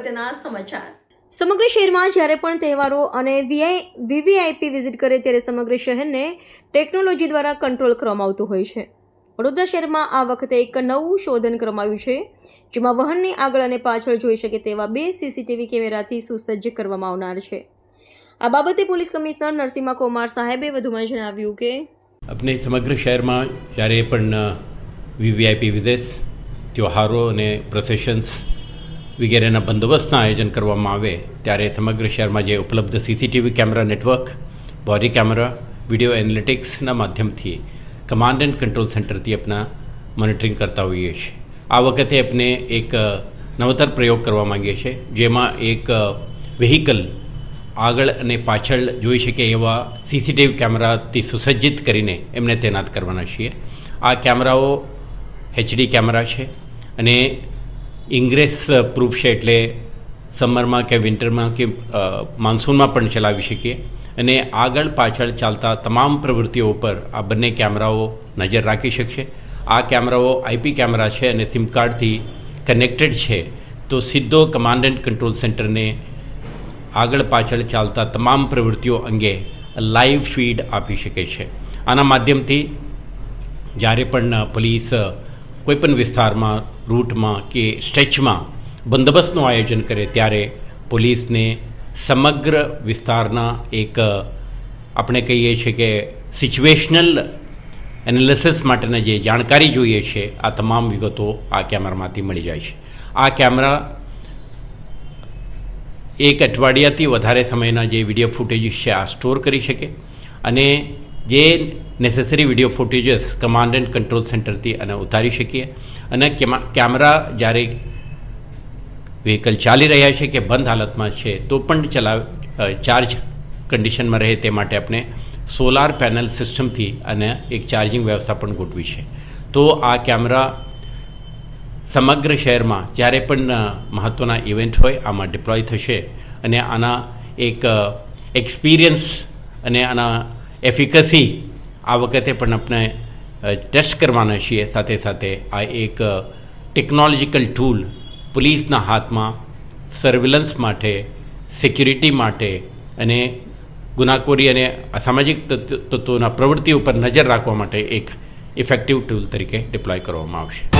અગત્યના સમાચાર। સમગ્ર શહેરમાં જ્યારે પણ તહેવારો અને વીવીઆઈપી વિઝિટ કરે ત્યારે સમગ્ર શહેરને ટેકનોલોજી દ્વારા કંટ્રોલ કરવામાં આવતું હોય છે। વડોદરા શહેરમાં આ વખતે એક નવું શોધન કરવામાં આવ્યું છે, જેમાં વાહનની આગળ અને પાછળ જોઈ શકે તેવા 2 સીસીટીવી કેમેરાથી સુસજ્જ કરવામાં આવનાર છે। આ બાબતે પોલીસ કમિશનર નરસિંહ કુમાર સાહેબે વધુમાં જણાવ્યું કે अपने समग्र शહેરમાં જ્યારે પણ વીવીઆઈપી વિઝિટ્સ, ત્યોહારો અને પ્રોસેશન્સ વગેરેના બંદોબસ્તના આયોજન કરવામાં આવે ત્યારે સમગ્ર શહેરમાં જે ઉપલબ્ધ CCTV camera network, body camera, video એનાલિટિક્સના માધ્યમથી કમાન્ડ એન્ડ કંટ્રોલ સેન્ટરથી આપણા મોનિટરિંગ કરતા હોઈએ છીએ। આ વખતે આપણે એક નવતર પ્રયોગ કરવા માંગીએ છીએ, જેમાં એક વ્હીકલ આગળ અને પાછળ જોઈ શકે એવા સીસીટીવી કેમેરાથી સુસજ્જિત કરીને એમને તૈનાત કરવાના છીએ। આ કેમેરાઓ HD કેમેરા છે અને ઇંગ્રેસ પ્રૂફ છે, એટલે સમરમાં કે વિન્ટરમાં કે માન્સૂનમાં પણ ચલાવી શકીએ અને આગળ પાછળ ચાલતા તમામ પ્રવૃત્તિઓ પર આ બંને કેમેરાઓ નજર રાખી શકશે। આ કેમેરાઓ IP કેમેરા છે અને સિમ કાર્ડથી કનેક્ટેડ છે, તો સીધો કમાન્ડ એન્ડ કંટ્રોલ સેન્ટરને આગળ પાછળ ચાલતા તમામ પ્રવૃત્તિઓ અંગે લાઈવ ફીડ આપી શકે છે। આના માધ્યમથી જ્યારે પણ પોલીસ કોઈપણ વિસ્તારમાં, રૂટમાં કે સ્ટ્રેચમાં બંદોબસ્તનું આયોજન કરે ત્યારે પોલીસને સમગ્ર વિસ્તારના એક આપણે કહીએ છીએ કે સિચ્યુએશનલ એનાલિસિસ માટેના જે જાણકારી જોઈએ છે, આ તમામ વિગતો આ કેમેરામાંથી મળી જાય છે। આ કેમેરા એક અઠવાડિયાથી વધારે સમયના જે વિડીયો ફૂટેજીસ છે આ સ્ટોર કરી શકે અને જે necessary video footages command and control સેન્ટરથી અને ઉતારી શકીએ અને કેમેરા જ્યારે વ્હીકલ ચાલી રહ્યા છે કે બંધ હાલતમાં છે તો પણ ચાર્જ કન્ડિશનમાં રહે તે માટે આપણે સોલાર પેનલ સિસ્ટમથી અને એક ચાર્જિંગ વ્યવસ્થા પણ ગોઠવી છે। તો આ કેમેરા સમગ્ર શહેરમાં જ્યારે પણ મહત્ત્વના ઇવેન્ટ હોય આમાં ડિપ્લોય થશે અને આના એક એક્સપિરિયન્સ અને આના એફિકસી આ વખતે પણ આપણે ટેસ્ટ કરવાના છીએ। સાથે સાથે આ એક ટેકનોલોજીકલ ટૂલ પોલીસના હાથમાં સર્વેલન્સ માટે, સિક્યુરિટી માટે અને ગુનાખોરી અને અસામાજિક તત્વોના પ્રવૃત્તિઓ પર નજર રાખવા માટે એક ઇફેક્ટિવ ટૂલ તરીકે ડિપ્લોય કરવામાં આવશે।